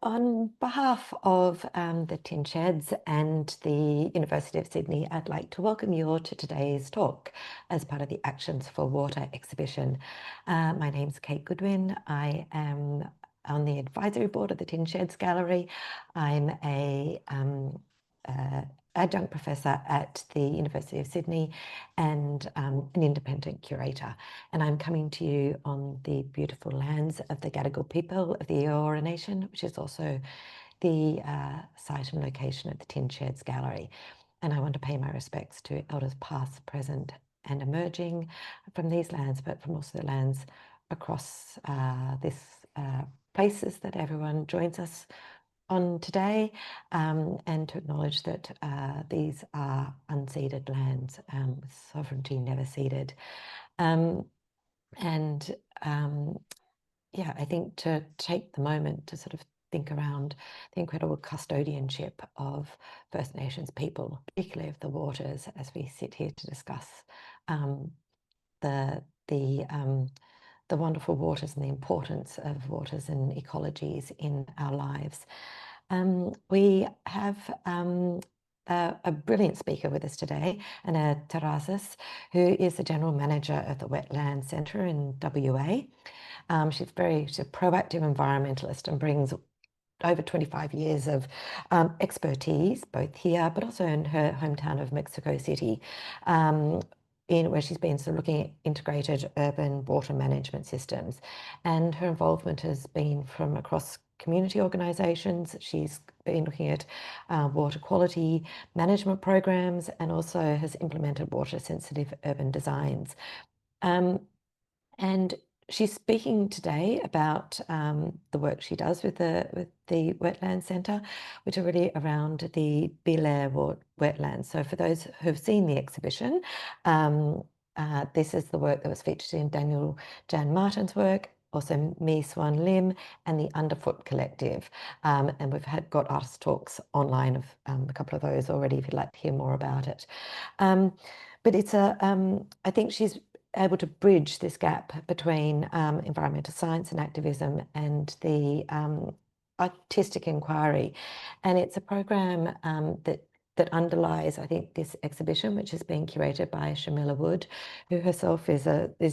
On behalf of the Tin Sheds and the University of Sydney, I'd like to welcome you all to today's talk as part of the Actions for Water exhibition. My name's Kate Goodwin. I am on the advisory board of the Tin Sheds Gallery. I'm a adjunct professor at the University of Sydney and an independent curator. And I'm coming to you on the beautiful lands of the Gadigal people of the Eora Nation, which is also the site and location of the Tin Sheds Gallery. And I want to pay my respects to elders past, present and emerging from these lands, but from also the lands across this places that everyone joins us on today, and to acknowledge that these are unceded lands, sovereignty never ceded. Yeah, I think to take the moment to sort of think around the incredible custodianship of First Nations people, particularly of the waters, as we sit here to discuss the wonderful waters and the importance of waters and ecologies in our lives. We have a brilliant speaker with us today, Anna Terrazas, who is the General Manager of the Wetlands Centre in WA. She's a proactive environmentalist and brings over 25 years of expertise, both here, but also in her hometown of Mexico City, where she's been sort of looking at integrated urban water management systems. And her involvement has been from across community organisations. She's been looking at water quality management programs and also has implemented water sensitive urban designs. And she's speaking today about the work she does with the Wetlands Centre, which are really around the Beeliar wetlands. So for those who've seen the exhibition, this is the work that was featured in Jan Martin's work, also me, Swan Lim, and the Underfoot Collective. And we've got artist talks online of a couple of those already if you'd like to hear more about it. But it's I think she's able to bridge this gap between environmental science and activism and the artistic inquiry. And it's a program that underlies, I think, this exhibition, which is being curated by Shamila Wood, who herself is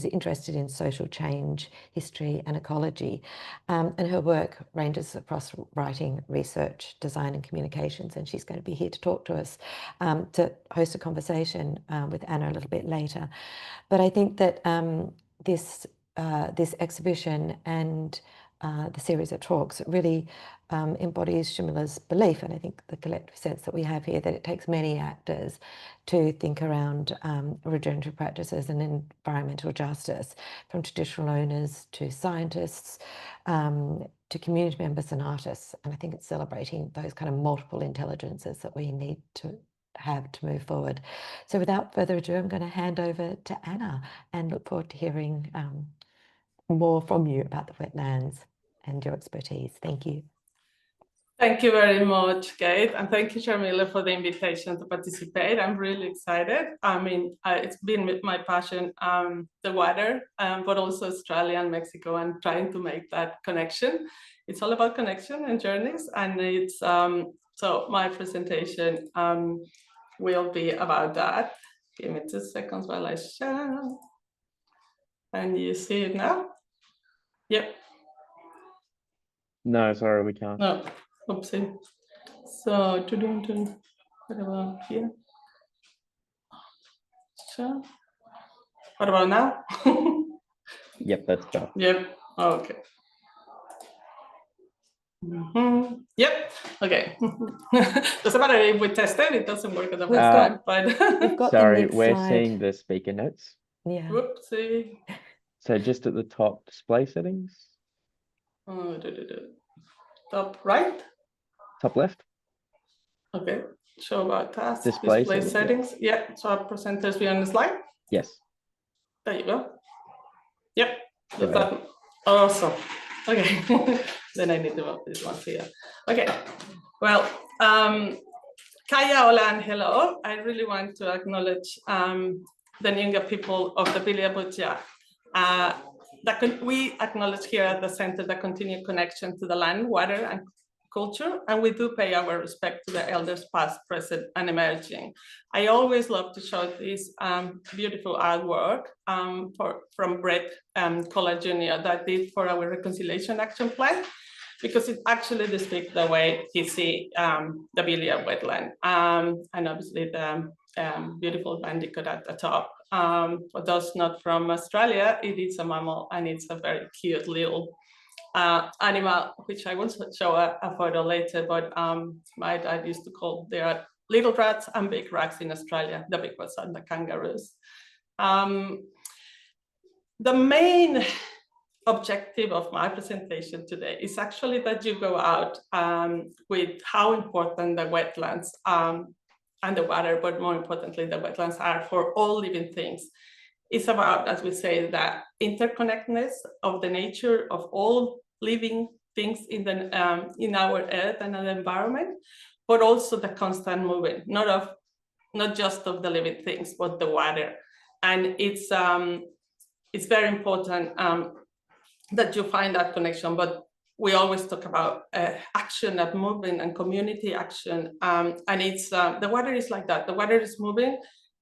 interested in social change, history and ecology. And her work ranges across writing, research, design and communications. And she's going to be here to talk to us, to host a conversation with Anna a little bit later. But I think that this exhibition and the series of talks really embodies Shamila's belief, and I think the collective sense that we have here, that it takes many actors to think around regenerative practices and environmental justice, from traditional owners to scientists, to community members and artists. And I think it's celebrating those kind of multiple intelligences that we need to have to move forward. So without further ado, I'm going to hand over to Anna and look forward to hearing more from you about the wetlands and your expertise. Thank you. Thank you very much, Kate, and thank you, Sharmila, for the invitation to participate. I'm really excited. I mean, it's been my passion, the water, but also Australia and Mexico, and trying to make that connection. It's all about connection and journeys, and it's so my presentation will be about that. Give me 2 seconds while I share. And you see it now? Yep. No, sorry, we can't. No, oopsie. So, what about here? Sure. What about now? Yep, that's better. Yep. Okay. Yep. Okay. Doesn't matter if we test it; it doesn't work at the first time. But we've got sorry, the next we're slide. seeing the speaker notes. Yeah. Whoopsie. So just at the top, display settings. Top right. Top left. Okay. Show about tasks. Display settings. Yeah. So our presenters be on the slide. Yes. There you go. Yep. That. Awesome. Okay. Then I need to move this one here. Okay. Well, Kaya, hola, and hello. I really want to acknowledge the Nyoongar people of the Beeliar that we acknowledge here at the center the continued connection to the land, water, and culture, and we do pay our respect to the elders past, present, and emerging. I always love to show this beautiful artwork from Brett Collard Jr. that did for our Reconciliation Action Plan, because it actually depicts the way he sees the Beeliar wetland, and obviously the beautiful bandicoot at the top. For those not from Australia, it is a mammal, and it's a very cute little animal, which I will show a photo later, but my dad used to call, there are little rats and big rats in Australia. The big ones are the kangaroos. The main objective of my presentation today is actually that you go out with how important the wetlands and the water, but more importantly, the wetlands are for all living things. It's about, as we say, the interconnectedness of the nature of all living things in our earth and the environment, but also the constant movement, not just of the living things, but the water. And it's very important that you find that connection, but we always talk about action and movement and community action, and it's the water is like that. The water is moving,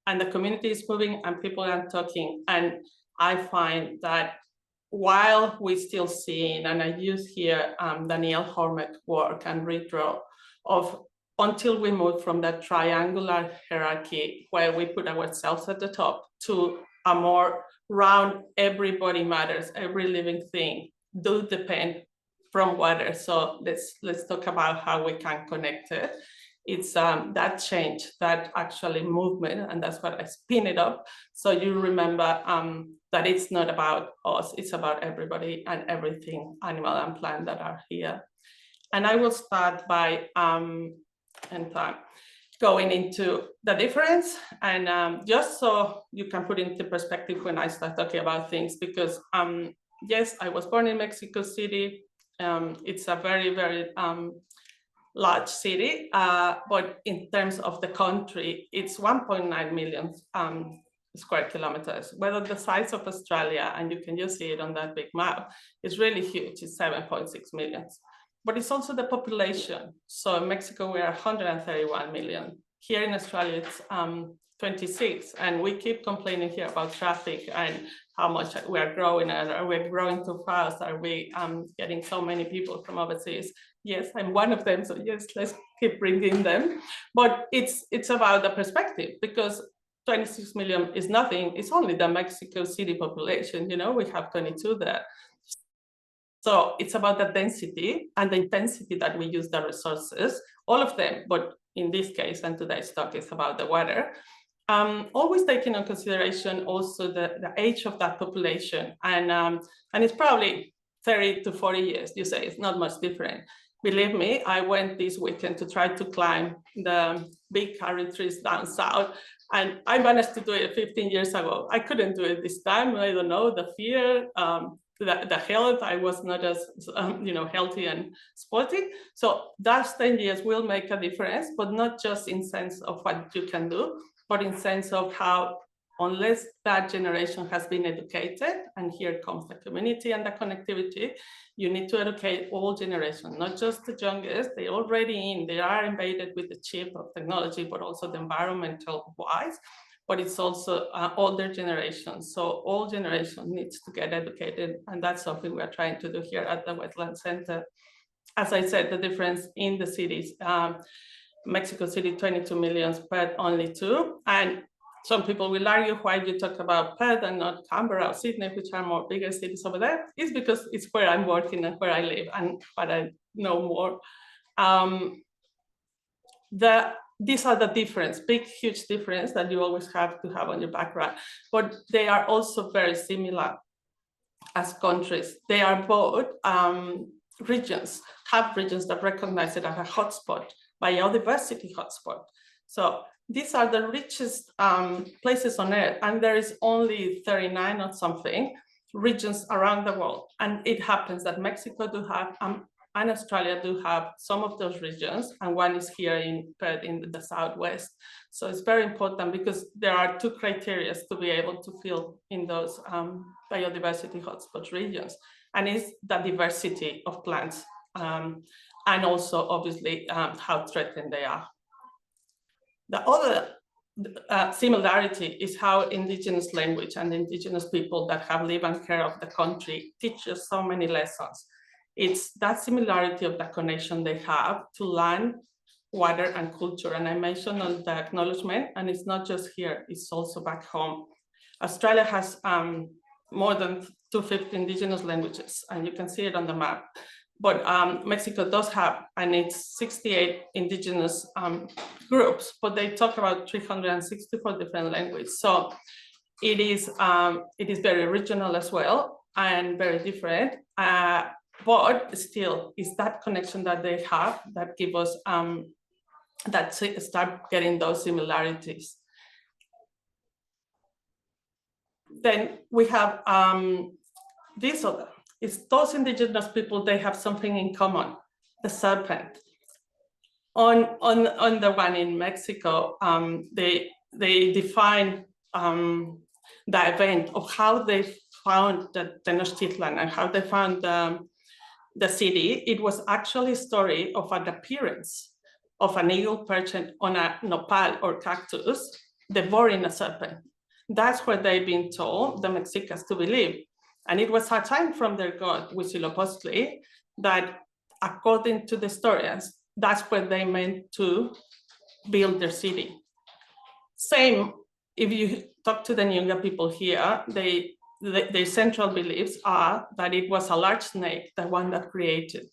and the community is moving, and people are talking. And I find that while we're still seeing, and I use here Danielle Hormet's work and redraw of until we move from that triangular hierarchy where we put ourselves at the top to a more round, everybody matters, every living thing do depend from water. So let's talk about how we can connect it. It's that change, that actually movement, and that's what I spin it up. So you remember that it's not about us, it's about everybody and everything, animal and plant, that are here. And I will start by going into the difference, and just so you can put into perspective when I start talking about things, because yes, I was born in Mexico City. It's a very, very large city, but in terms of the country, it's 1.9 million square kilometers. Whether the size of Australia, and you can just see it on that big map, is really huge. It's 7.6 million. But it's also the population. So in Mexico, we are 131 million. Here in Australia, it's 26. And we keep complaining here about traffic and how much we are growing. Are we growing too fast? Are we getting so many people from overseas? Yes, I'm one of them. So yes, let's keep bringing them. But it's about the perspective, because 26 million is nothing. It's only the Mexico City population. You know, we have 22 there. So it's about the density and the intensity that we use the resources, all of them, but in this case, and today's talk is about the water, always taking into consideration also the age of that population. And it's probably 30 to 40 years, you say, it's not much different. Believe me, I went this weekend to try to climb the big curry trees down south, and I managed to do it 15 years ago. I couldn't do it this time. I don't know, the fear, the health, I was not as healthy and sporty. So those 10 years will make a difference, but not just in sense of what you can do, but in sense of how, unless that generation has been educated, and here comes the community and the connectivity, you need to educate all generations, not just the youngest. They're already in, they are embedded with the chip of technology, but also the environmental wise. But it's also older generations. So all generations needs to get educated. And that's something we're trying to do here at the Wetlands Centre. As I said, the difference in the cities, Mexico City, 22 million, Perth only 2. And some people will argue why you talk about Perth and not Canberra or Sydney, which are more bigger cities over there. It's because it's where I'm working and where I live and what I know more. These are the difference, big, huge difference that you always have to have on your background, but they are also very similar as countries. They are both regions that recognize it as a hotspot, biodiversity hotspot. So these are the richest places on earth, and there is only 39 or something regions around the world. And it happens that Mexico do have and Australia do have some of those regions, and one is here in Perth in the southwest. So it's very important because there are 2 criteria to be able to fill in those biodiversity hotspot regions, and it's the diversity of plants and also obviously how threatened they are. The other similarity is how Indigenous language and Indigenous people that have lived and care of the country teach us so many lessons. It's that similarity of the connection they have to land, water, and culture. And I mentioned on the acknowledgement, and it's not just here, it's also back home. Australia has more than 250 Indigenous languages, and you can see it on the map. But Mexico does have, and it's 68 Indigenous groups, but they talk about 364 different languages. So it is very regional as well and very different. But still, it's that connection that they have that give us, that start getting those similarities. Then we have this other. It's those Indigenous people, they have something in common, the serpent. On the one in Mexico, they define the event of how they found the Tenochtitlan and how they found the city. It was actually a story of an appearance of an eagle perched on a nopal or cactus, devouring a serpent. That's what they've been told, the Mexicans, to believe. And it was a sign from their god, Huitzilopochtli, that according to the historians, that's what they meant to build their city. Same, if you talk to the Nyoongar people here, their central beliefs are that it was a large snake, the one that created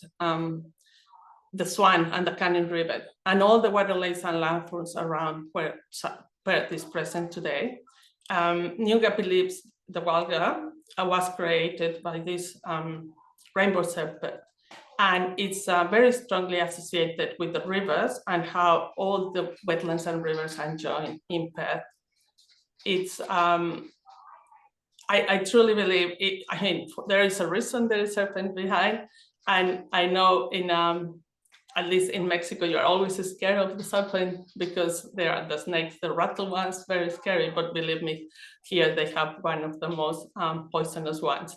the Swan and the Canning River, and all the waterways and landforms around where Perth is present today. Nyoongar believes the Walga was created by this rainbow serpent, and it's very strongly associated with the rivers and how all the wetlands and rivers are joined in Perth. It's I truly believe it. I mean, there is a reason there is serpent behind, and I know in at least in Mexico, you're always scared of the serpent because there are the snakes, the rattle ones, very scary. But believe me, here they have one of the most poisonous ones.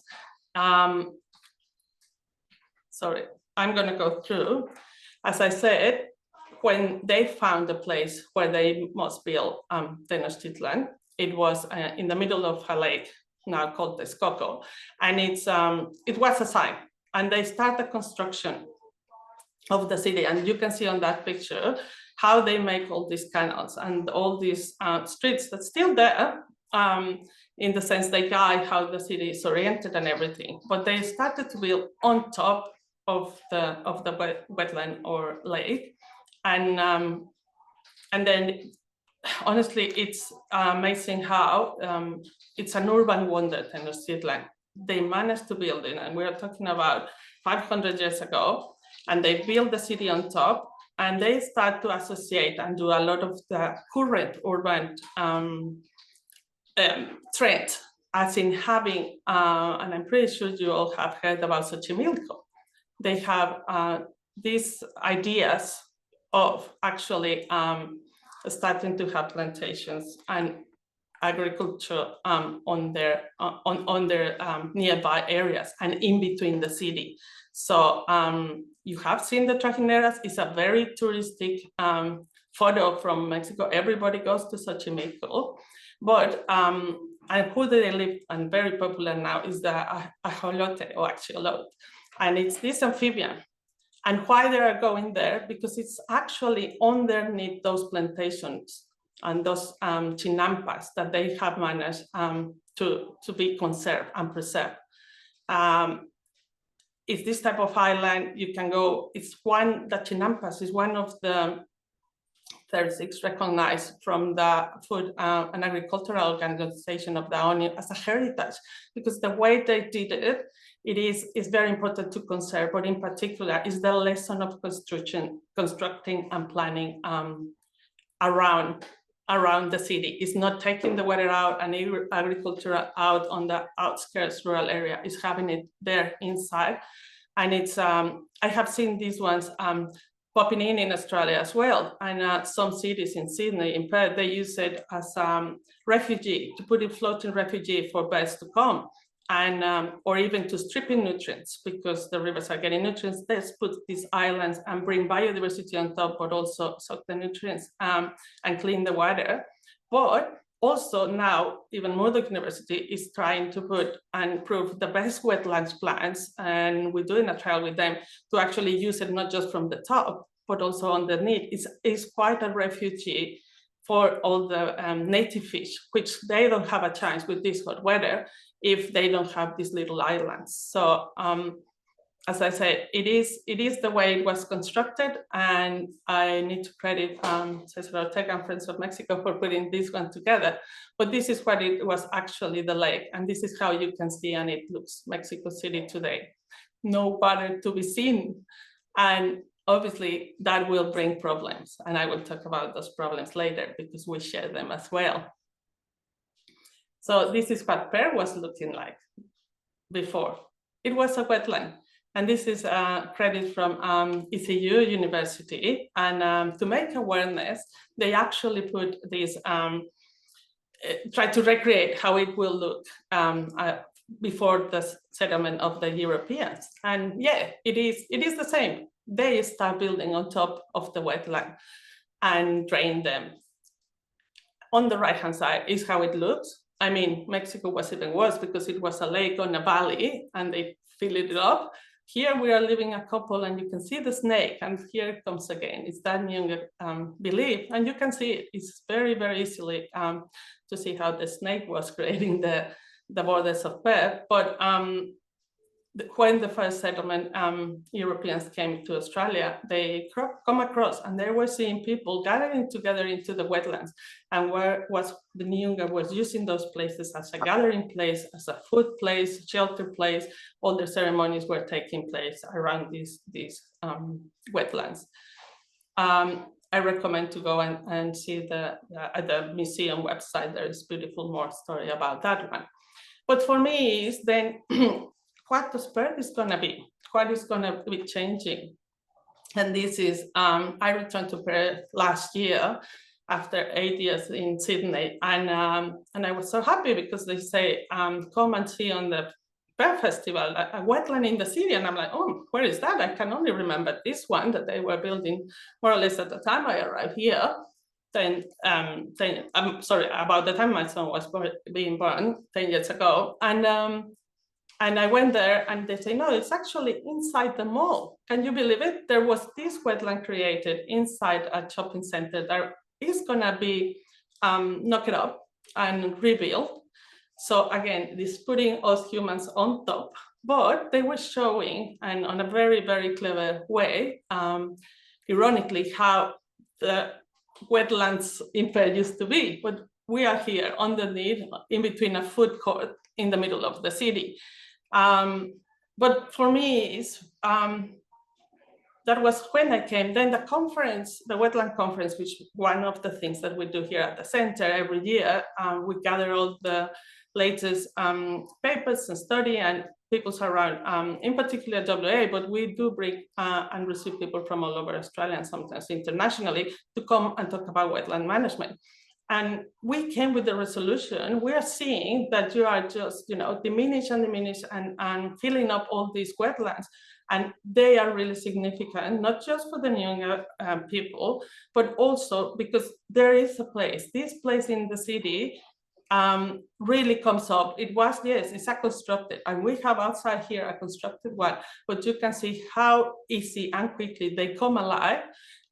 Sorry, I'm going to go through. As I said, when they found the place where they must build Tenochtitlan, it was in the middle of a lake now called Texcoco, and it was a sign. And they start the construction of the city, and you can see on that picture how they make all these canals and all these streets that's still there, in the sense they guide how the city is oriented and everything. But they started to build on top of the wetland or lake, and then honestly, it's amazing how it's an urban wonder, Tenochtitlan. They managed to build it, and we are talking about 500 years ago. And they build the city on top, and they start to associate and do a lot of the current urban trend, as in having, and I'm pretty sure you all have heard about Xochimilco. They have these ideas of actually starting to have plantations and agriculture on their nearby areas and in between the city. So you have seen the trajineras. It's a very touristic photo from Mexico. Everybody goes to Xochimilco, but and who they live and very popular now is the ajolote or axolotl, and it's this amphibian. And why they are going there? Because it's actually underneath those plantations and those chinampas that they have managed to be conserved and preserved. It's this type of island you can go. It's one, the chinampas is one of the 36 recognized from the Food and Agricultural Organization of the ONU as a heritage, because the way they did it, is very important to conserve, but in particular is the lesson of constructing and planning around the city. It's not taking the water out and agriculture out on the outskirts rural area, it's having it there inside. And it's, I have seen these ones popping in Australia as well. And some cities in Sydney, in Perth, they use it as refugee, to put in floating refugee for birds to come. and or even to stripping nutrients, because the rivers are getting nutrients. Let's put these islands and bring biodiversity on top, but also suck the nutrients and clean the water. But also now, even Murdoch University is trying to put and prove the best wetlands plans, and we're doing a trial with them to actually use it not just from the top, but also underneath. It's quite a refugee for all the native fish, which they don't have a chance with this hot weather if they don't have these little islands. So as I said, it is the way it was constructed, and I need to credit Cesar Ortega and Friends of Mexico for putting this one together. But this is what it was actually, the lake, and this is how you can see, and it looks Mexico City today. No water to be seen, and obviously that will bring problems, and I will talk about those problems later because we share them as well. So this is what Perth was looking like before. It was a wetland. And this is credit from ECU University. And to make awareness, they actually put this, try to recreate how it will look before the settlement of the Europeans. And yeah, it is the same. They start building on top of the wetland and drain them. On the right-hand side is how it looks. I mean, Mexico was even worse because it was a lake on a valley and they filled it up. Here we are living a couple, and you can see the snake, and here it comes again. It's that Nyoongar belief, and you can see it. It's very, very easily to see how the snake was creating the borders of Perth. But when the first settlement Europeans came to Australia, they come across and they were seeing people gathering together into the wetlands, and where was the Nyoongar was using those places as a gathering place, as a food place, shelter place. All the ceremonies were taking place around these wetlands. I recommend to go and see the museum website. There is beautiful more story about that one. But for me is then what the Perth is going to be, what is going to be changing. And this is, I returned to Perth last year after 8 years in Sydney. And I was so happy because they say, come and see on the Perth Festival, a wetland in the city. And I'm like, oh, where is that? I can only remember this one that they were building more or less at the time I arrived here. Then I'm sorry, about the time my son was being born 10 years ago. And I went there and they say, no, it's actually inside the mall. Can you believe it? There was this wetland created inside a shopping center that is gonna be knocked up and rebuilt. So again, this putting us humans on top, but they were showing, and on a very, very clever way, ironically, how the wetlands in Perth used to be. But we are here underneath, in between a food court in the middle of the city. But for me, that was when I came. Then the conference, the Wetland Conference, which is one of the things that we do here at the center every year, we gather all the latest papers and study and people around, in particular WA, but we do bring and receive people from all over Australia and sometimes internationally to come and talk about wetland management. And we came with the resolution. We are seeing that you are just, diminish and filling up all these wetlands. And they are really significant, not just for the Nyoongar people, but also because there is a place, this place in the city really comes up. It was, yes, it's a constructed, and we have outside here a constructed one, but you can see how easy and quickly they come alive.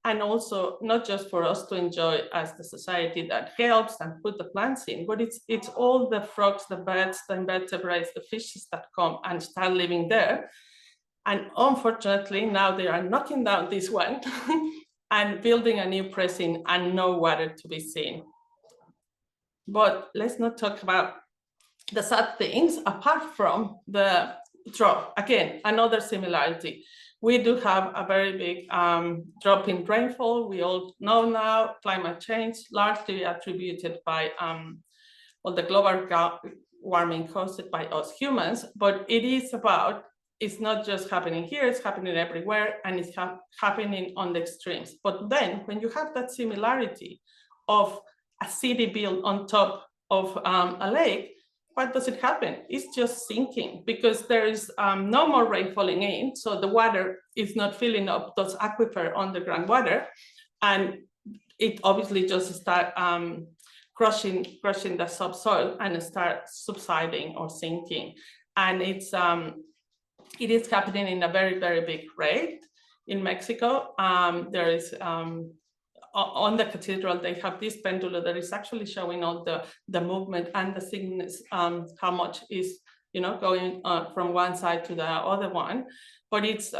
And also not just for us to enjoy as the society that helps and put the plants in, but it's all the frogs, the birds, the invertebrates, the fishes that come and start living there. And unfortunately, now they are knocking down this one and building a new precinct and no water to be seen. But let's not talk about the sad things apart from the drop. Again, another similarity. We do have a very big drop in rainfall. We all know now climate change, largely attributed by the global warming caused by us humans, but it's not just happening here, it's happening everywhere, and it's happening on the extremes. But then when you have that similarity of a city built on top of a lake, what does it happen? It's just sinking because there is no more rain falling in. So the water is not filling up those aquifer underground water. And it obviously just start crushing the subsoil and start subsiding or sinking. And it is happening in a very, very big rate in Mexico. There is on the cathedral, they have this pendulum that is actually showing all the movement and the sickness, how much is going from one side to the other one. But it's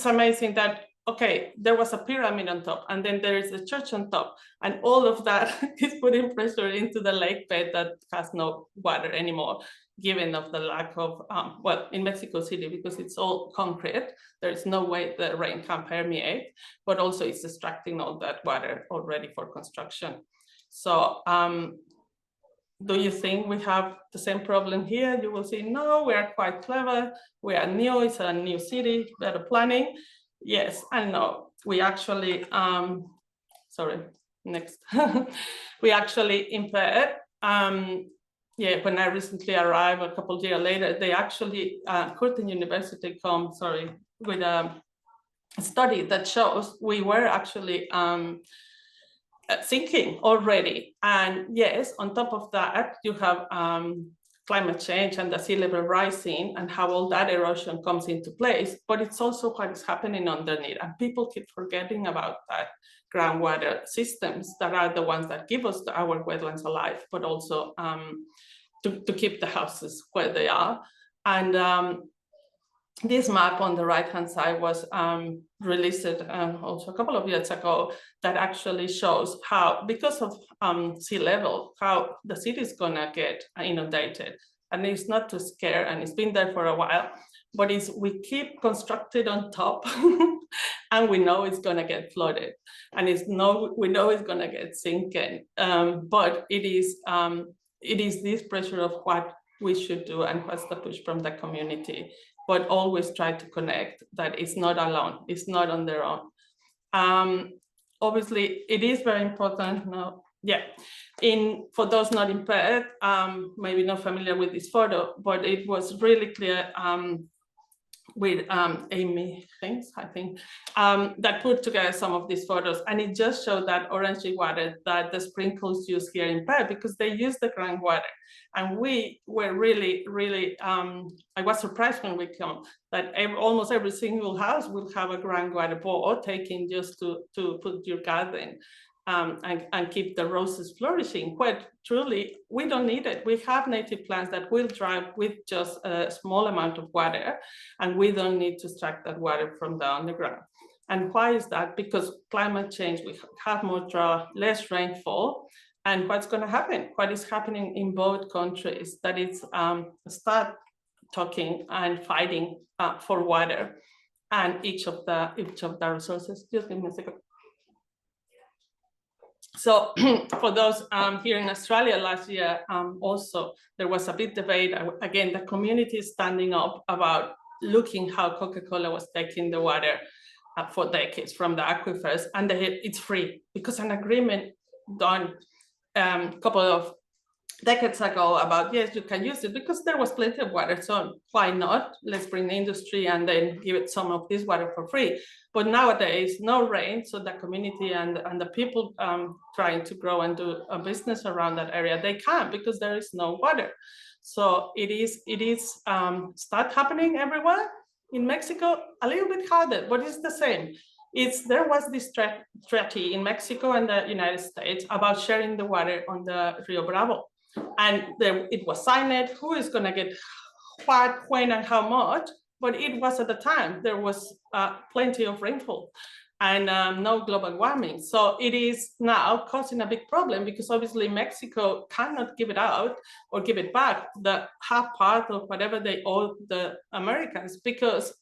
amazing that, okay, there was a pyramid on top, and then there is a church on top, and all of that is putting pressure into the lake bed that has no water anymore, given of the lack of, well, in Mexico City, because it's all concrete, there is no way the rain can permeate, but also it's extracting all that water already for construction. So do you think we have the same problem here? You will see, no, we are quite clever. We are new, it's a new city, better planning. Yes, I know. We actually, sorry, next. We actually in Perth, yeah, when I recently arrived a couple of years later, they actually, Curtin University with a study that shows we were actually sinking already. And yes, on top of that, you have climate change and the sea level rising and how all that erosion comes into place, but it's also what is happening underneath. And people keep forgetting about that groundwater systems that are the ones that give us our wetlands alive, but also to keep the houses where they are. And this map on the right-hand side was released also a couple of years ago that actually shows how, because of sea level, how the city is gonna get inundated. And it's not to scare, and it's been there for a while, but we keep constructed on top and we know it's gonna get flooded. And we know it's gonna get sinking, but it is this pressure of what we should do and what's the push from the community. But always try to connect that it's not alone, it's not on their own. Obviously, it is very important now. Yeah, for those not in Perth, maybe not familiar with this photo, but it was really clear with Amy Things, I think, that put together some of these photos, and it just showed that orangey water that the sprinkles use here in Perth, because they use the groundwater. And we were really, really, I was surprised when we come that almost every single house will have a groundwater bore taken just to put your garden and keep the roses flourishing. But truly, we don't need it. We have native plants that will thrive with just a small amount of water, and we don't need to extract that water from the underground. And why is that? Because climate change, we have more drought, less rainfall. And what's going to happen? What is happening in both countries? That it's start talking and fighting for water, and each of the resources. Just give me a second. So for those here in Australia last year, also there was a big debate. Again, the community is standing up about looking how Coca-Cola was taking the water for decades from the aquifers, and it's free because an agreement done a couple of decades ago about, yes, you can use it because there was plenty of water, so why not? Let's bring the industry and then give it some of this water for free. But nowadays, no rain, so the community and the people trying to grow and do a business around that area, they can't because there is no water. So it is start happening everywhere. In Mexico, a little bit harder, but it's the same. There was this treaty in Mexico and the United States about sharing the water on the Rio Bravo. And it was signed, who is going to get what, when, and how much. But it was at the time, there was plenty of rainfall and no global warming. So it is now causing a big problem because obviously Mexico cannot give it out or give it back, the half part of whatever they owe the Americans, because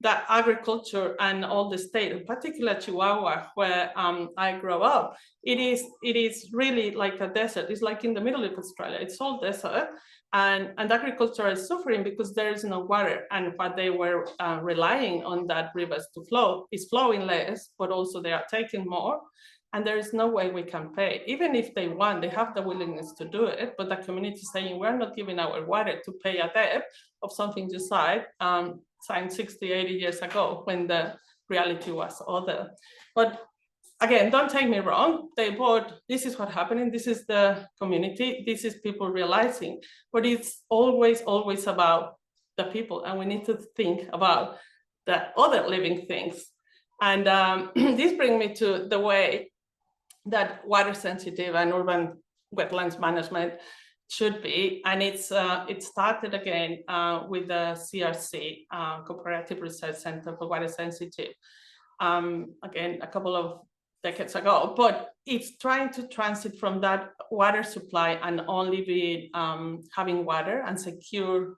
that agriculture and all the state, in particular Chihuahua, where I grew up, it is really like a desert. It's like in the middle of Australia. It's all desert, and agriculture is suffering because there is no water. And what they were relying on that rivers to flow is flowing less, but also they are taking more. and there is no way we can pay. Even if they want, they have the willingness to do it, but the community is saying, we're not giving our water to pay a debt of something you signed 60, 80 years ago when the reality was other. But again, don't take me wrong, they bought, this is what's happening, this is the community, this is people realizing, but it's always, always about the people, and we need to think about the other living things. And this brings me to the way that water sensitive and urban wetlands management should be. And it started again with the CRC, Cooperative Research Centre for Water Sensitive, again, a couple of decades ago, but it's trying to transit from that water supply and only be having water and secure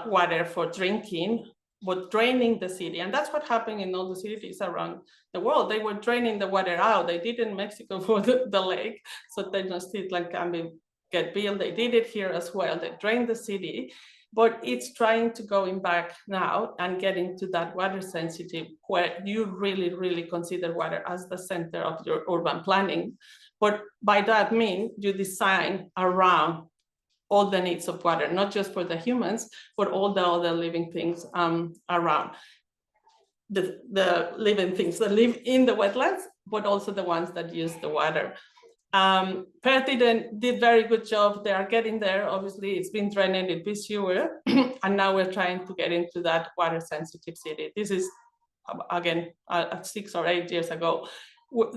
water for drinking, but draining the city. And that's what happened in all the cities around the world. They were draining the water out. They did in Mexico for the lake, so Tenochtitlan can get built. They did it here as well. They drained the city, but it's trying to going back now and getting to that water sensitive, where you really, really consider water as the center of your urban planning. But by that mean, you design around all the needs of water, not just for the humans, but all the other living things around. The living things that live in the wetlands, but also the ones that use the water. Perth did very good job. They are getting there. Obviously, it's been drained, it be sewer, and now we're trying to get into that water sensitive city. This is, again, 6 or 8 years ago.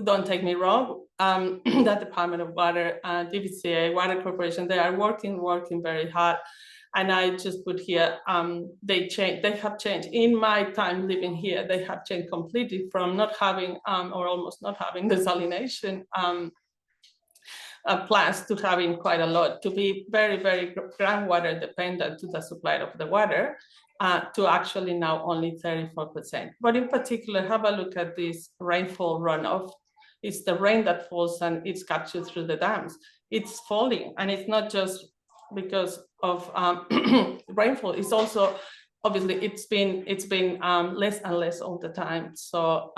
Don't take me wrong, the Department of Water, DVCA, Water Corporation, they are working very hard. And I just put here, they have changed. In my time living here, they have changed completely from not having, or almost not having desalination plants to having quite a lot, to be very, very groundwater dependent to the supply of the water, to actually now only 34%. But in particular, have a look at this rainfall runoff. It's the rain that falls and it's captured through the dams. It's falling, and it's not just because of rainfall. It's also, obviously, it's been less and less all the time. So,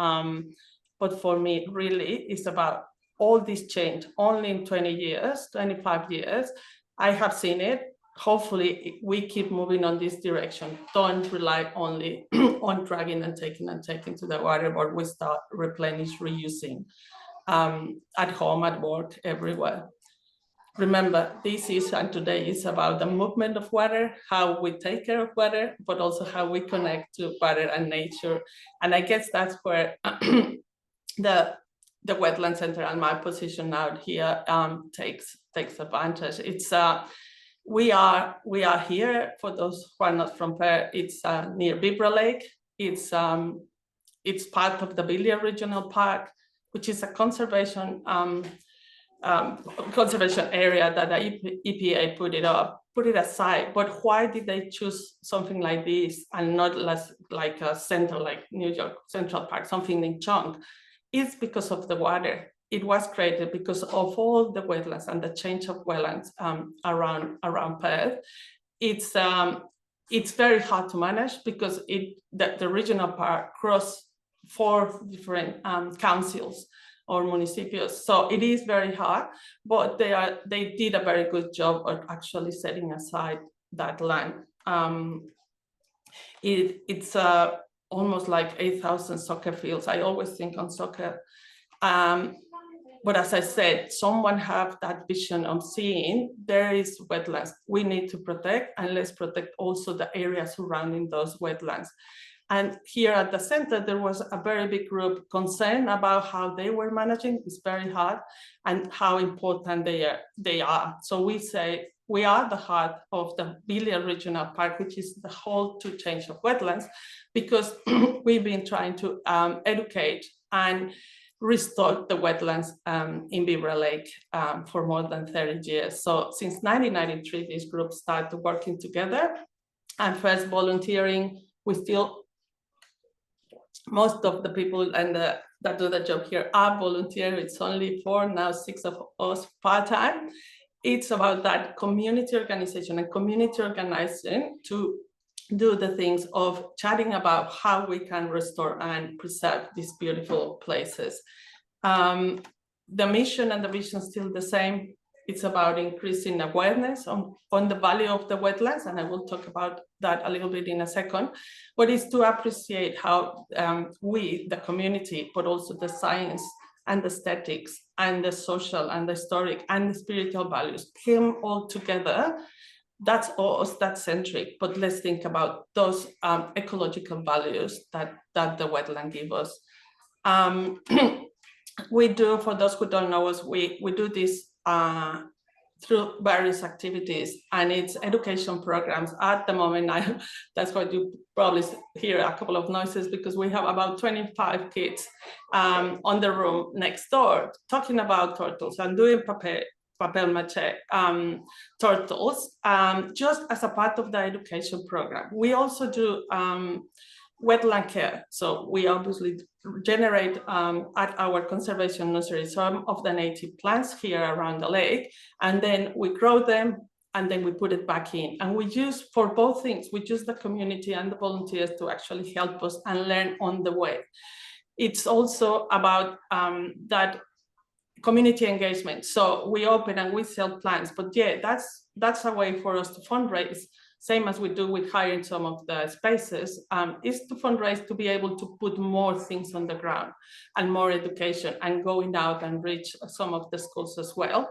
but for me, really, it's about all this change only in 20 years, 25 years. I have seen it. Hopefully we keep moving on this direction. Don't rely only on dragging and taking to the water, but we start replenish, reusing at home, at work, everywhere. Remember, this is, and today is about the movement of water, how we take care of water, but also how we connect to water and nature. And I guess that's where the Wetlands Centre and my position out here takes advantage. It's we are here, for those who are not from Perth, it's near Beeliar Lake. It's part of the Beeliar Regional Park, which is a conservation area that the EPA put it aside. But why did they choose something like this and not less like a center like New York Central Park, something in chunk? It's because of the water. It was created because of all the wetlands and the change of wetlands around Perth. It's very hard to manage because the regional park cross 4 different councils or municipalities. So it is very hard, but they did a very good job of actually setting aside that land. It's almost like 8,000 soccer fields. I always think on soccer. But as I said, someone have that vision of seeing there is wetlands we need to protect, and let's protect also the areas surrounding those wetlands. And here at the center, there was a very big group concerned about how they were managing. It's very hard, and how important they are. So we say we are the heart of the Beeliar Regional Park, which is the whole to change of wetlands, because we've been trying to educate and restore the wetlands in Beeliar Lake for more than 30 years. So since 1993, this group started working together, and first volunteering. We still, most of the people and that do the job here are volunteer. It's only 4, now 6 of us part-time. It's about that community organization and community organizing to do the things of chatting about how we can restore and preserve these beautiful places. The mission and the vision is still the same. It's about increasing awareness on the value of the wetlands, and I will talk about that a little bit in a second, but it's to appreciate how we, the community, but also the science and the aesthetics and the social and the historic and the spiritual values came all together. That's us, that's centric, but let's think about those ecological values that the wetland give us. We do, for those who don't know us, we do this through various activities, and it's education programs. At the moment, that's why you probably hear a couple of noises, because we have about 25 kids on the room next door talking about turtles and doing papel mache turtles, just as a part of the education program. We also do wetland care. So we obviously generate at our conservation nursery some of the native plants here around the lake, and then we grow them and then we put it back in. And we use, for both things, we use the community and the volunteers to actually help us and learn on the way. It's also about that community engagement. So we open and we sell plants, but yeah, that's a way for us to fundraise, same as we do with hiring some of the spaces, is to fundraise to be able to put more things on the ground and more education and going out and reach some of the schools as well.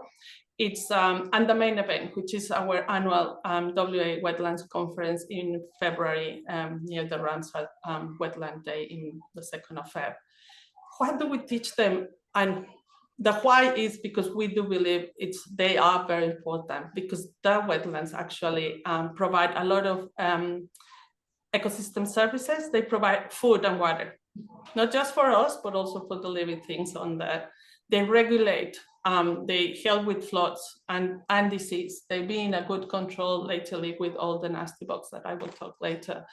It's and the main event, which is our annual WA Wetlands Conference in February near the Ramsar Wetland Day in the 2nd of Feb. Why do we teach them? And the why is because we do believe they are very important, because the wetlands actually provide a lot of ecosystem services. They provide food and water, not just for us, but also for the living things on there. They regulate, they help with floods and disease. They've been a good control lately with all the nasty bugs that I will talk later.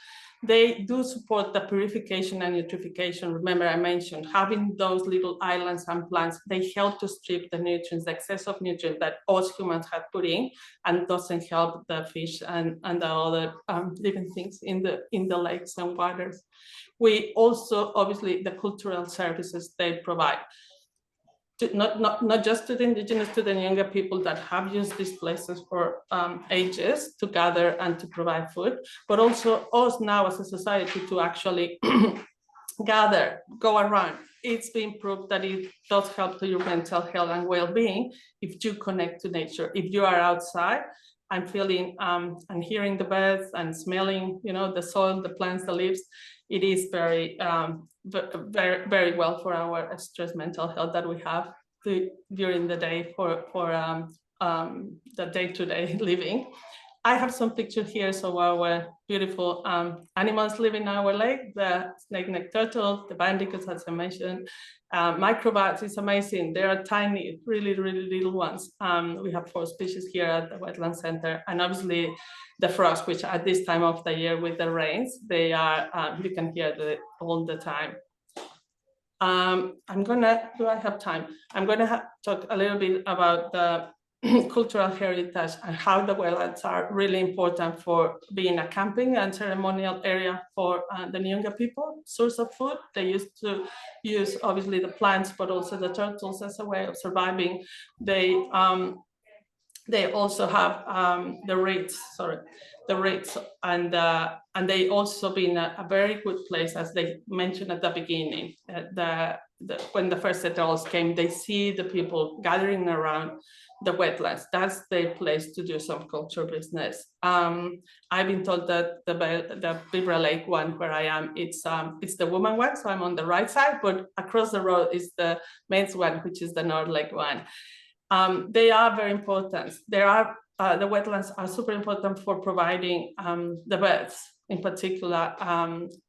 They do support the purification and eutrophication. Remember, I mentioned having those little islands and plants, they help to strip the nutrients, the excess of nutrients that us humans have put in, and doesn't help the fish and the other living things in the lakes and waters. We also, obviously, the cultural services they provide. Not just to the indigenous, to the Nyoongar people that have used these places for ages to gather and to provide food, but also us now as a society to actually gather, go around. It's been proved that it does help to your mental health and well-being if you connect to nature, if you are outside and feeling and hearing the birds and smelling, the soil, the plants, the leaves. It is very, very well for our stress mental health that we have during the day for the day-to-day living. I have some pictures here. So our beautiful animals live in our lake, the snake-necked turtle, the bandicoots, as I mentioned, microbats is amazing. They are tiny, really, really little ones. We have 4 species here at the Wetlands Centre, and obviously the frogs, which at this time of the year with the rains, they are, you can hear all the time. Do I have time? I'm gonna talk a little bit about the cultural heritage and how the wetlands are really important for being a camping and ceremonial area for the Nyoongar people, source of food. They used to use obviously the plants, but also the turtles as a way of surviving. They also have the reeds, and they also been a very good place, as they mentioned at the beginning. When the first settlers came, they see the people gathering around the wetlands. That's their place to do some culture business. I've been told that the Beeliar Lake one where I am, it's the woman one, so I'm on the right side, but across the road is the men's one, which is the North Lake one. They are very important. The wetlands are super important for providing the birds, in particular,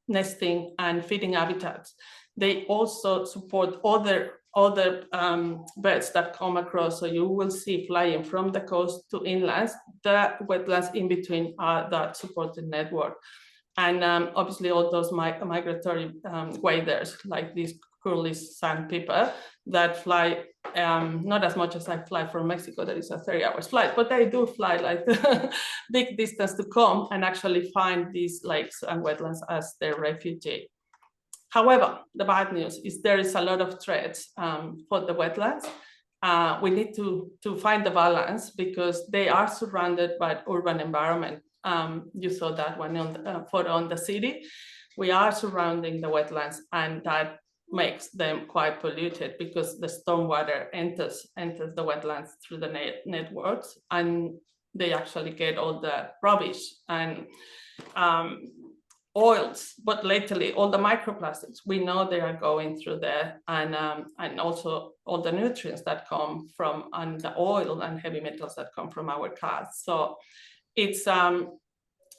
nesting and feeding habitats. They also support other birds that come across. So you will see flying from the coast to inland. The wetlands in between are that supported network. And obviously all those migratory waders, like these curly sandpiper that fly, not as much as I fly from Mexico, that is a 30-hour flight, but they do fly like big distance to come and actually find these lakes and wetlands as their refuge. However, the bad news is there is a lot of threats for the wetlands. We need to find the balance because they are surrounded by urban environment. You saw that one on the photo on the city. We are surrounding the wetlands, and that makes them quite polluted because the stormwater enters the wetlands through the networks, and they actually get all the rubbish and oils, but lately all the microplastics, we know they are going through there, and also all the nutrients that come from, and the oil and heavy metals that come from our cars. So it's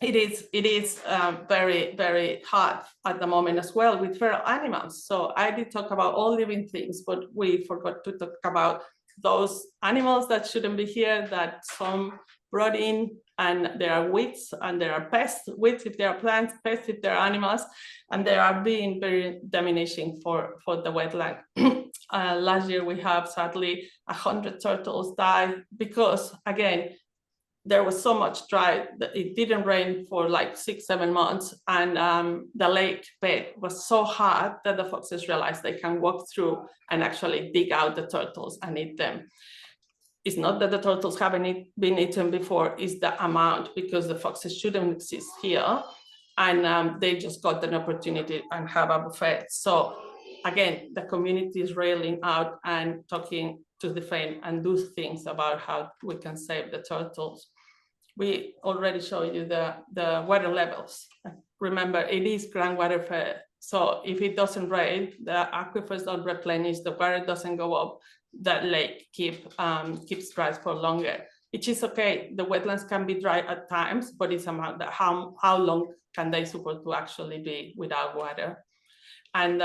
it is very, very hard at the moment as well with feral animals. So I did talk about all living things, but we forgot to talk about those animals that shouldn't be here, that some brought in, and there are weeds and there are pests, weeds if there are plants, pests if there are animals, and they are being very diminishing for the wetland. Last year we have sadly 100 turtles die because, again, there was so much dry that it didn't rain for like 6-7 months, and the lake bed was so hard that the foxes realized they can walk through and actually dig out the turtles and eat them. It's not that the turtles haven't been eaten before, it's the amount, because the foxes shouldn't exist here, and they just got an opportunity and have a buffet. So again, the community is railing out and talking to defend and do things about how we can save the turtles. We already showed you the water levels. Remember, it is groundwater fed. So if it doesn't rain, the aquifers don't replenish, the water doesn't go up, that lake keeps dry for longer, which is okay. The wetlands can be dry at times, but it's about how long can they support to actually be without water. And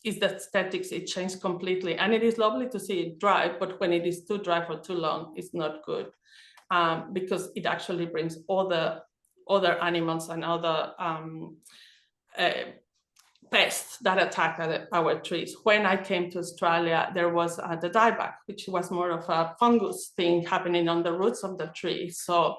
it's the aesthetics, it changed completely. And it is lovely to see it dry, but when it is too dry for too long, it's not good. Because it actually brings all the other animals and other pests that attack our trees. When I came to Australia, there was the dieback, which was more of a fungus thing happening on the roots of the tree. So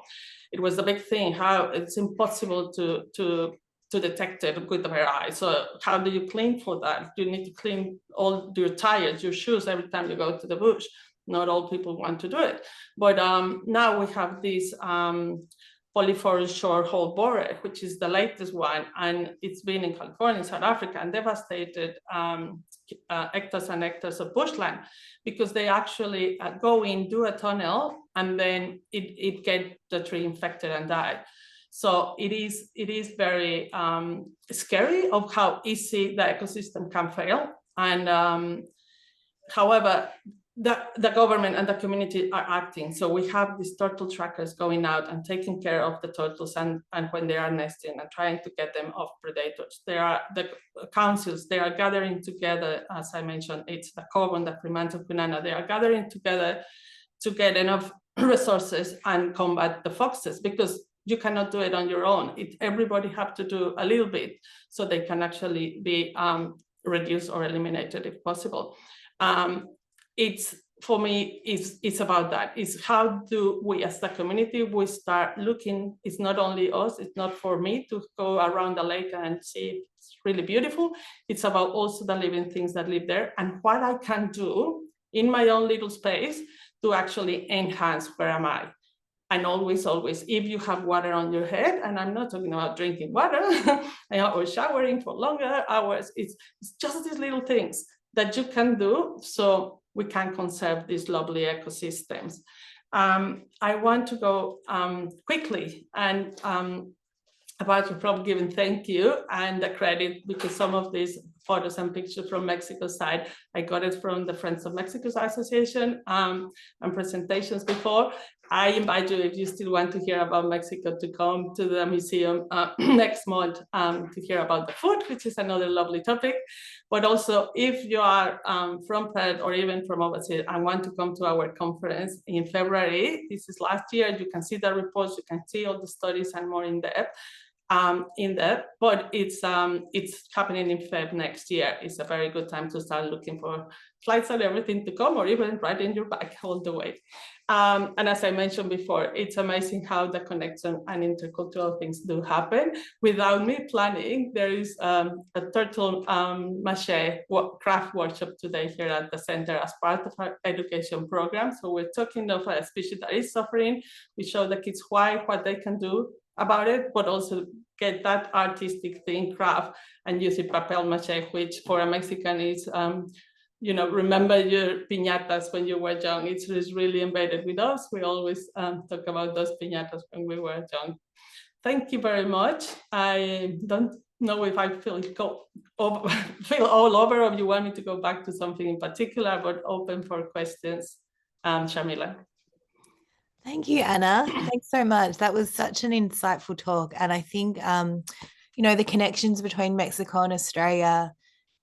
it was a big thing, how it's impossible to detect it with the bare eye. So how do you clean for that? You need to clean all your tires, your shoes every time you go to the bush. Not all people want to do it, but now we have this polyforest short hole borer, which is the latest one, and it's been in California, South Africa, and devastated hectares and hectares of bushland, because they actually go in, do a tunnel, and then it get the tree infected and die. So it is very scary of how easy the ecosystem can fail. And however, the government and the community are acting. So we have these turtle trackers going out and taking care of the turtles, and when they are nesting and trying to get them off predators. There are the councils, they are gathering together, as I mentioned, it's the Coburn, the Fremantle, Kwinana, they are gathering together to get enough resources and combat the foxes, because you cannot do it on your own. Everybody have to do a little bit so they can actually be reduced or eliminated if possible. It's, for me, it's about that. It's how do we as the community, we start looking, it's not only us, it's not for me to go around the lake and see it's really beautiful. It's about also the living things that live there and what I can do in my own little space to actually enhance where am I. And always, if you have water on your head, and I'm not talking about drinking water or showering for longer hours, it's just these little things that you can do so we can conserve these lovely ecosystems. I want to go quickly and about from giving thank you and the credit, because some of these photos and pictures from Mexico side, I got it from the Friends of Mexico Association and presentations before. I invite you, if you still want to hear about Mexico, to come to the museum next month to hear about the food, which is another lovely topic. But also, if you are from Perth or even from overseas and want to come to our conference in February, this is last year, you can see the reports, you can see all the studies and more in depth. in that, but it's happening in Feb next year. It's a very good time to start looking for flights and everything to come, or even right in your bag all the way. And as I mentioned before, it's amazing how the connection and intercultural things do happen. Without me planning, there is a turtle mache craft workshop today here at the center as part of our education program. So we're talking of a species that is suffering. We show the kids what they can do about it, but also get that artistic thing, craft, and use it papel mache, which for a Mexican is, remember your piñatas when you were young. It's really embedded with us. We always talk about those piñatas when we were young. Thank you very much. I don't know if I feel all over, or you want me to go back to something in particular, but open for questions, Sharmila. Thank you, Anna. Thanks so much. That was such an insightful talk. And I think, the connections between Mexico and Australia,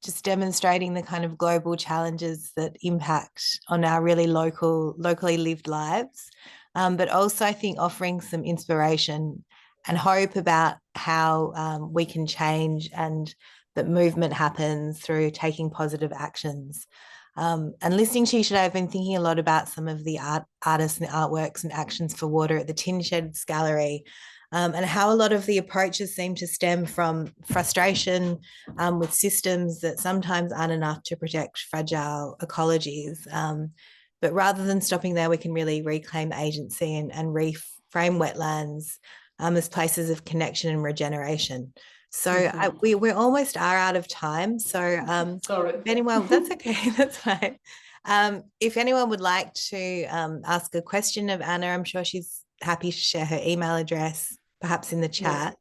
just demonstrating the kind of global challenges that impact on our really locally lived lives. But also, I think, offering some inspiration and hope about how we can change, and that movement happens through taking positive actions. And listening to you today, I've been thinking a lot about some of the artists and artworks and actions for water at the Tin Sheds Gallery, and how a lot of the approaches seem to stem from frustration with systems that sometimes aren't enough to protect fragile ecologies. But rather than stopping there, we can really reclaim agency and reframe wetlands as places of connection and regeneration. So we almost are out of time. So sorry, if anyone, that's okay, that's fine. If anyone would like to ask a question of Anna, I'm sure she's happy to share her email address, perhaps in the chat.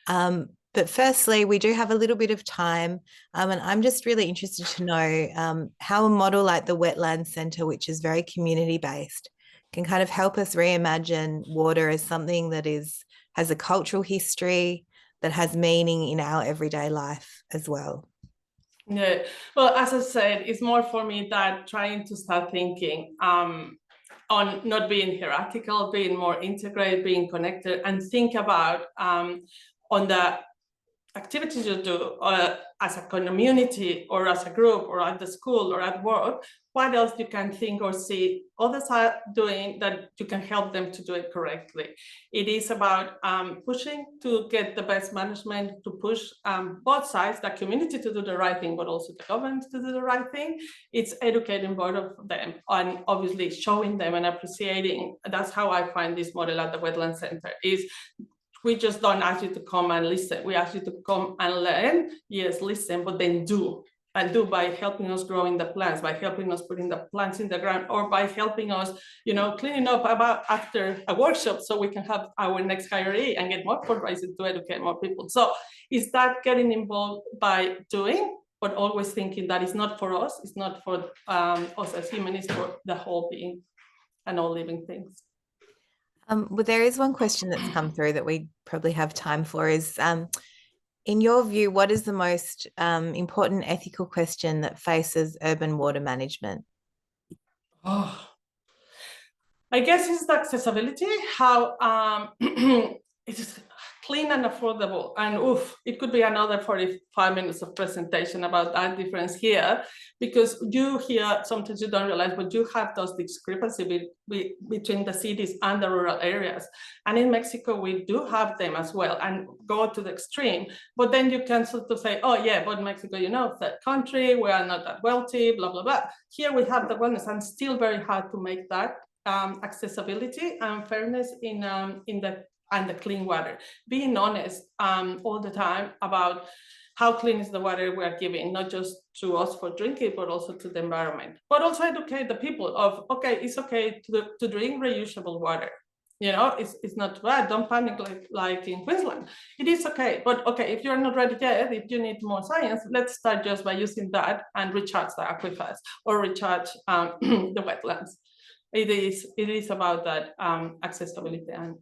Yes. But firstly, we do have a little bit of time, and I'm just really interested to know how a model like the Wetlands Centre, which is very community-based, can kind of help us reimagine water as something that has a cultural history, that has meaning in our everyday life as well. Yeah, well, as I said, it's more for me that trying to start thinking on not being hierarchical, being more integrated, being connected, and think about on the activities you do as a community or as a group or at the school or at work, what else you can think or see others are doing that you can help them to do it correctly. It is about pushing to get the best management, to push both sides, the community to do the right thing, but also the government to do the right thing. It's educating both of them and obviously showing them and appreciating. That's how I find this model at the Wetlands Centre is. We just don't ask you to come and listen. We ask you to come and learn. Yes, listen, but then do. And do by helping us growing the plants, by helping us putting the plants in the ground, or by helping us, cleaning up about after a workshop so we can have our next hiree and get more fundraising to educate more people. So is that getting involved by doing, but always thinking that it's not for us, it's not for us as humans, it's for the whole being and all living things. Well, there is one question that's come through that we probably have time for is, in your view, what is the most important ethical question that faces urban water management? Oh, I guess it's the accessibility, how it's clean and affordable. And it could be another 45 minutes of presentation about that difference here, because you here, sometimes you don't realize, but you have those discrepancies between the cities and the rural areas. And in Mexico, we do have them as well and go to the extreme. But then you can sort of say, oh yeah, but Mexico, third country, we are not that wealthy, blah, blah, blah. Here we have the wellness, and still very hard to make that accessibility and fairness in the clean water. Being honest all the time about how clean is the water we are giving, not just to us for drinking, but also to the environment. But also educate the people of, okay, it's okay to drink reusable water. It's not bad. Don't panic like in Queensland. It is okay. But okay, if you're not ready yet, if you need more science, let's start just by using that and recharge the aquifers or recharge the wetlands. It is about that accessibility and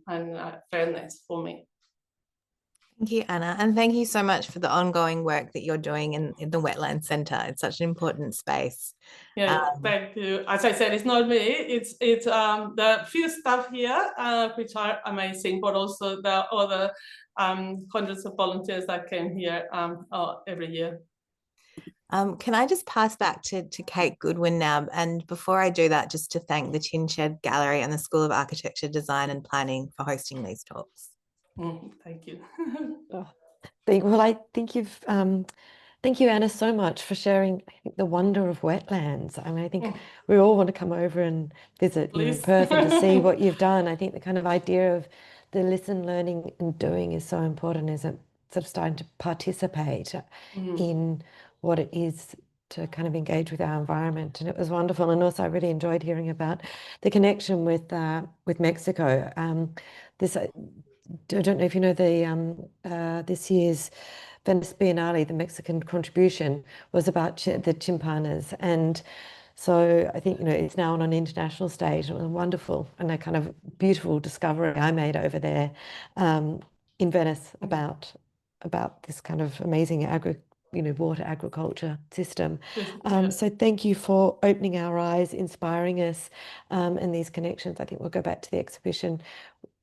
fairness for me. Thank you, Anna. And thank you so much for the ongoing work that you're doing in the Wetlands Centre. It's such an important space. Yeah, thank you. As I said, it's not me. It's the few staff here, which are amazing, but also the other hundreds of volunteers that came here every year. Can I just pass back to Kate Goodwin now? And before I do that, just to thank the Tin Shed Gallery and the School of Architecture, Design and Planning for hosting these talks. Thank you. Well, I think you've thank you, Anna, so much for sharing, I think, the wonder of wetlands. I mean, I think we all want to come over and visit, you know, Please. Perth and to see what you've done. I think the kind of idea of the listen, learning, and doing is so important, isn't sort of starting to participate in what it is to kind of engage with our environment. And it was wonderful. And also I really enjoyed hearing about the connection with Mexico. I don't know if you know this year's Venice Biennale, the Mexican contribution was about the chimpanas. And so I think, you know, it's now on an international stage. It was wonderful and a kind of beautiful discovery I made over there in Venice about this kind of amazing water agriculture system. So thank you for opening our eyes, inspiring us, and these connections. I think we'll go back to the exhibition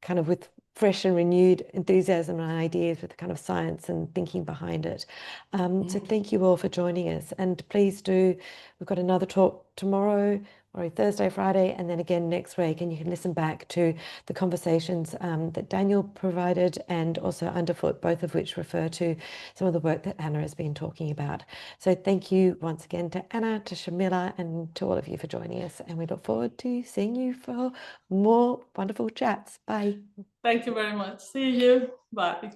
kind of with fresh and renewed enthusiasm and ideas with the kind of science and thinking behind it. So thank you all for joining us. And please do, we've got another talk tomorrow, or Thursday, Friday, and then again next week. And you can listen back to the conversations that Daniel provided and also Underfoot, both of which refer to some of the work that Anna has been talking about. So thank you once again to Anna, to Shamila, and to all of you for joining us. And we look forward to seeing you for more wonderful chats. Bye. Thank you very much. See you. Bye.